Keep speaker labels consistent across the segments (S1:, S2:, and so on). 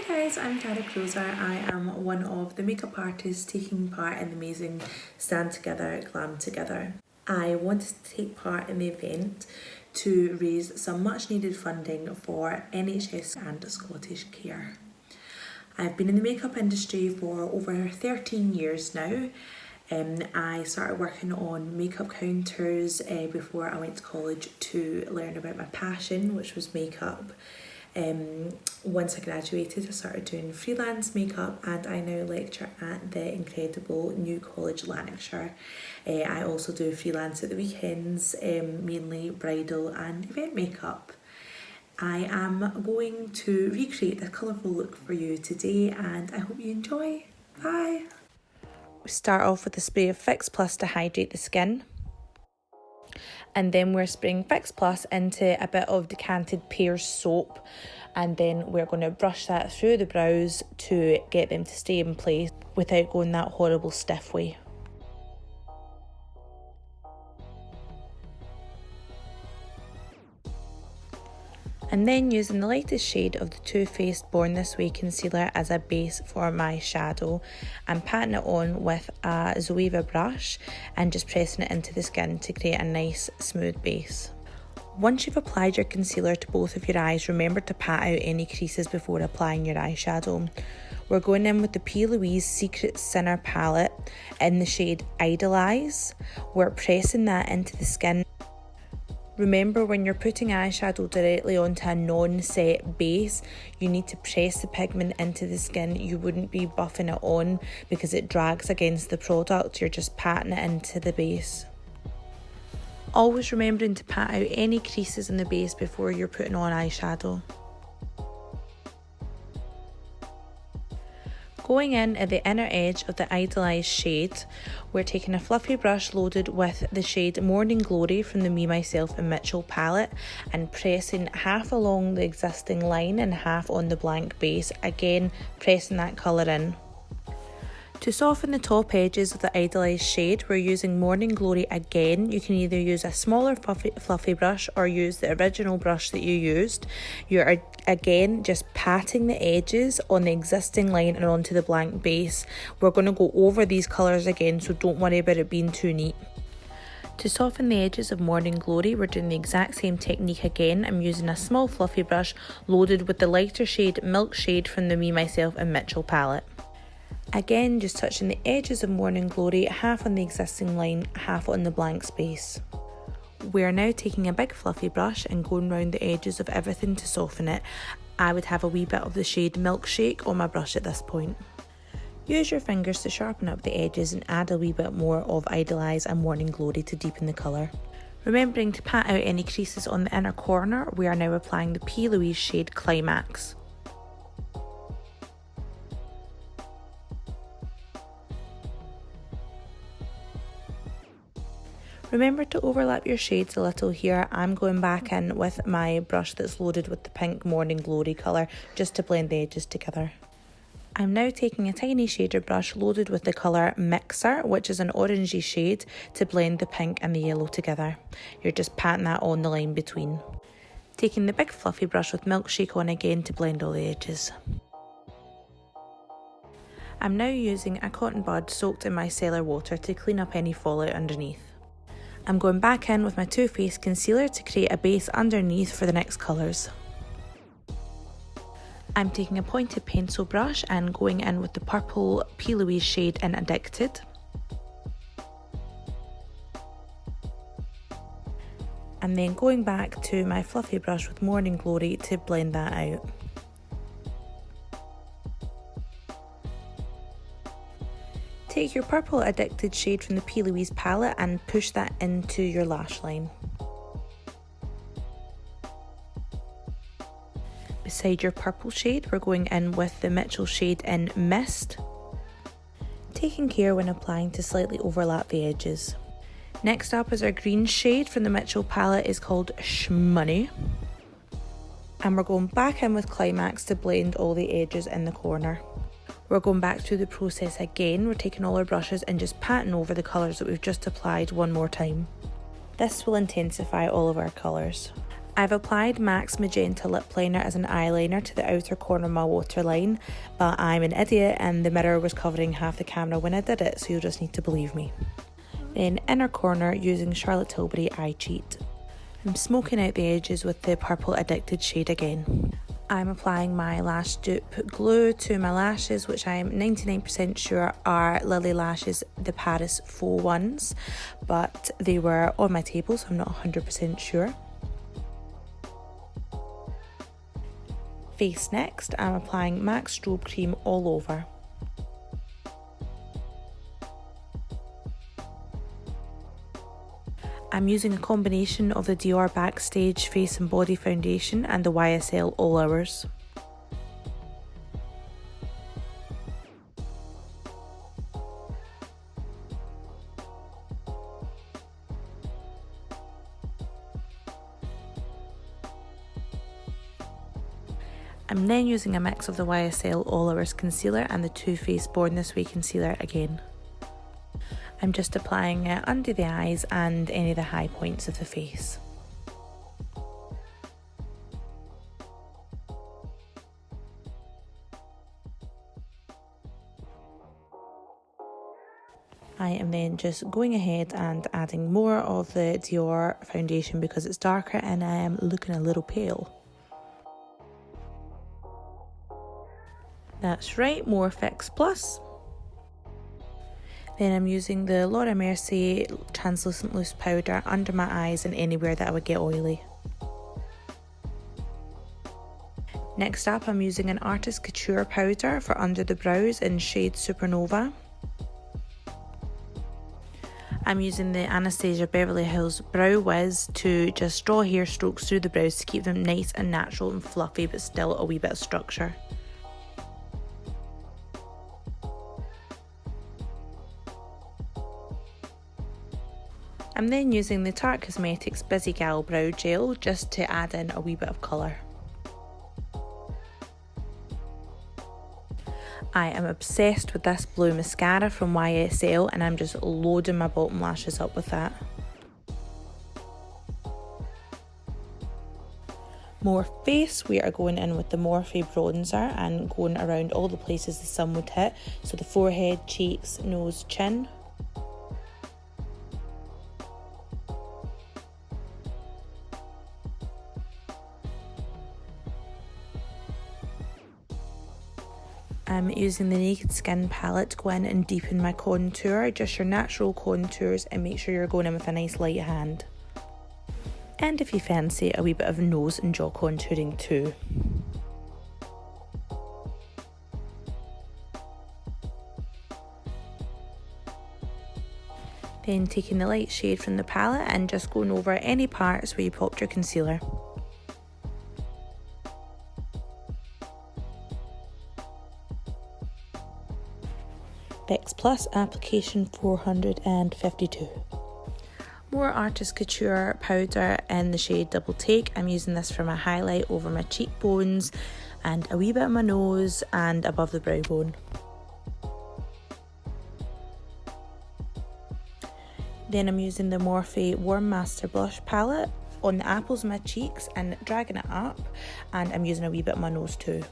S1: guys, I'm Cara Cruiser. I am one of the makeup artists taking part in the amazing Stand Together, Glam Together. I wanted to take part in the event to raise some much needed funding for NHS and Scottish Care. I've been in the makeup industry for over 13 years now. I started working on makeup counters before I went to college to learn about my passion, which was makeup. Once I graduated, I started doing freelance makeup and I now lecture at the incredible New College Lanarkshire. I also do freelance at the weekends, mainly bridal and event makeup. I am going to recreate a colourful look for you today and I hope you enjoy. Bye! We start off with a spray of Fix Plus to hydrate the skin. And then we're spraying Fix Plus into a bit of decanted Pears soap, and then we're going to brush that through the brows to get them to stay in place without going that horrible stiff way. And then using the lightest shade of the Too Faced Born This Way concealer as a base for my shadow, I'm patting it on with a Zoeva brush and just pressing it into the skin to create a nice smooth base. Once you've applied your concealer to both of your eyes, remember to pat out any creases before applying your eyeshadow. We're going in with the P. Louise Secret Sinner palette in the shade Idolize. We're pressing that into the skin. Remember, when you're putting eyeshadow directly onto a non-set base, you need to press the pigment into the skin. You wouldn't be buffing it on because it drags against the product. You're just patting it into the base. Always remembering to pat out any creases in the base before you're putting on eyeshadow. Going in at the inner edge of the Idolize shade, we're taking a fluffy brush loaded with the shade Morning Glory from the Me, Myself and Mitchell palette and pressing half along the existing line and half on the blank base, again pressing that colour in. To soften the top edges of the Idolize shade, we're using Morning Glory again. You can either use a smaller fluffy brush or use the original brush that you used. You are again just patting the edges on the existing line and onto the blank base. We're going to go over these colours again, so don't worry about it being too neat. To soften the edges of Morning Glory, we're doing the exact same technique again. I'm using a small fluffy brush loaded with the lighter shade Milk Shade from the Me, Myself and Mitchell palette. Again, just touching the edges of Morning Glory, half on the existing line, half on the blank space. We are now taking a big fluffy brush and going round the edges of everything to soften it. I would have a wee bit of the shade Milkshake on my brush at this point. Use your fingers to sharpen up the edges and add a wee bit more of Idolize and Morning Glory to deepen the colour. Remembering to pat out any creases on the inner corner, we are now applying the P. Louise shade Climax. Remember to overlap your shades a little here. I'm going back in with my brush that's loaded with the pink Morning Glory colour just to blend the edges together. I'm now taking a tiny shader brush loaded with the colour Mixer, which is an orangey shade, to blend the pink and the yellow together. You're just patting that on the line between. Taking the big fluffy brush with Milkshake on again to blend all the edges. I'm now using a cotton bud soaked in micellar water to clean up any fallout underneath. I'm going back in with my Too Faced concealer to create a base underneath for the next colours. I'm taking a pointed pencil brush and going in with the purple P. Louise shade in Addicted. And then going back to my fluffy brush with Morning Glory to blend that out. Take your purple Addicted shade from the P. Louise palette and push that into your lash line. Beside your purple shade, we're going in with the Mitchell shade in Mist, taking care when applying to slightly overlap the edges. Next up is our green shade from the Mitchell palette, is called Shmoney. And we're going back in with Climax to blend all the edges in the corner. We're going back through the process again. We're taking all our brushes and just patting over the colours that we've just applied one more time. This will intensify all of our colours. I've applied MAC's Magenta Lip Liner as an eyeliner to the outer corner of my waterline, but I'm an idiot and the mirror was covering half the camera when I did it, so you'll just need to believe me. Then inner corner using Charlotte Tilbury Eye Cheat. I'm smoking out the edges with the Purple Addicted shade again. I'm applying my lash dupe glue to my lashes, which I'm 99% sure are Lily Lashes, the Paris faux ones, but they were on my table, so I'm not 100% sure. Face next, I'm applying MAC Strobe Cream all over. I'm using a combination of the Dior Backstage Face and Body Foundation and the YSL All Hours. I'm then using a mix of the YSL All Hours Concealer and the Too Faced Born This Way Concealer again. I'm just applying it under the eyes and any of the high points of the face. I am then just going ahead and adding more of the Dior foundation because it's darker and I am looking a little pale. That's right, more Fix Plus. Then I'm using the Laura Mercier translucent loose powder under my eyes and anywhere that I would get oily. Next up, I'm using an Artist Couture powder for under the brows in shade Supernova. I'm using the Anastasia Beverly Hills Brow Wiz to just draw hair strokes through the brows to keep them nice and natural and fluffy, but still a wee bit of structure. I'm then using the Tarte Cosmetics Busy Gal Brow Gel just to add in a wee bit of colour. I am obsessed with this blue mascara from YSL and I'm just loading my bottom lashes up with that. More face, we are going in with the Morphe bronzer and going around all the places the sun would hit, so the forehead, cheeks, nose, chin. I'm using the Naked Skin palette to go in and deepen my contour, just your natural contours, and make sure you're going in with a nice light hand. And if you fancy a wee bit of nose and jaw contouring too. Then taking the light shade from the palette and just going over any parts where you popped your concealer. Fix Plus application 452. More Artist Couture powder in the shade Double Take. I'm using this for my highlight over my cheekbones and a wee bit of my nose and above the brow bone. Then I'm using the Morphe Warm Master Blush palette on the apples of my cheeks and dragging it up, and I'm using a wee bit of my nose too.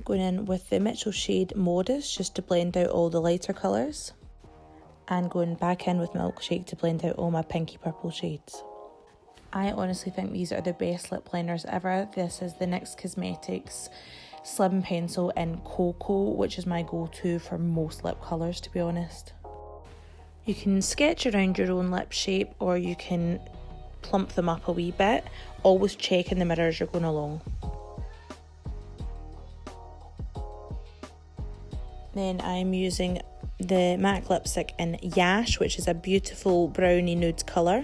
S1: Going in with the Mitchell shade Modest just to blend out all the lighter colours, and going back in with Milkshake to blend out all my pinky purple shades. I honestly think these are the best lip liners ever. This is the NYX Cosmetics Slim Pencil in Cocoa, which is my go-to for most lip colours, to be honest. You can sketch around your own lip shape or you can plump them up a wee bit. Always check in the mirror as you're going along. Then I'm using the MAC lipstick in Yash, which is a beautiful brownie nude colour.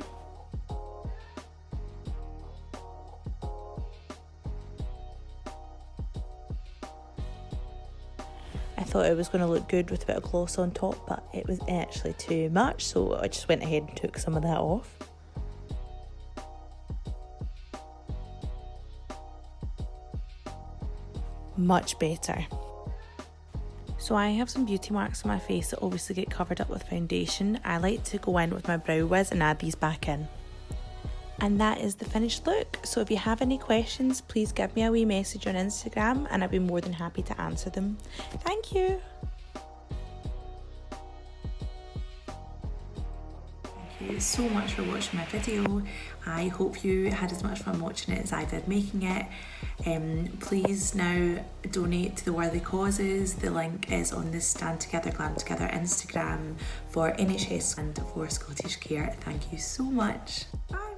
S1: I thought it was going to look good with a bit of gloss on top, but it was actually too much, so I just went ahead and took some of that off. much better. So I have some beauty marks on my face that obviously get covered up with foundation. I like to go in with my Brow Wiz and add these back in. And that is the finished look. So if you have any questions, please give me a wee message on Instagram and I'd be more than happy to answer them. Thank you. Thank you so much for watching my video. I hope you had as much fun watching it as I did making it. Please now donate to the worthy causes. The link is on the Stand Together Glam Together Instagram for NHS and for Scottish Care. Thank you so much. Bye.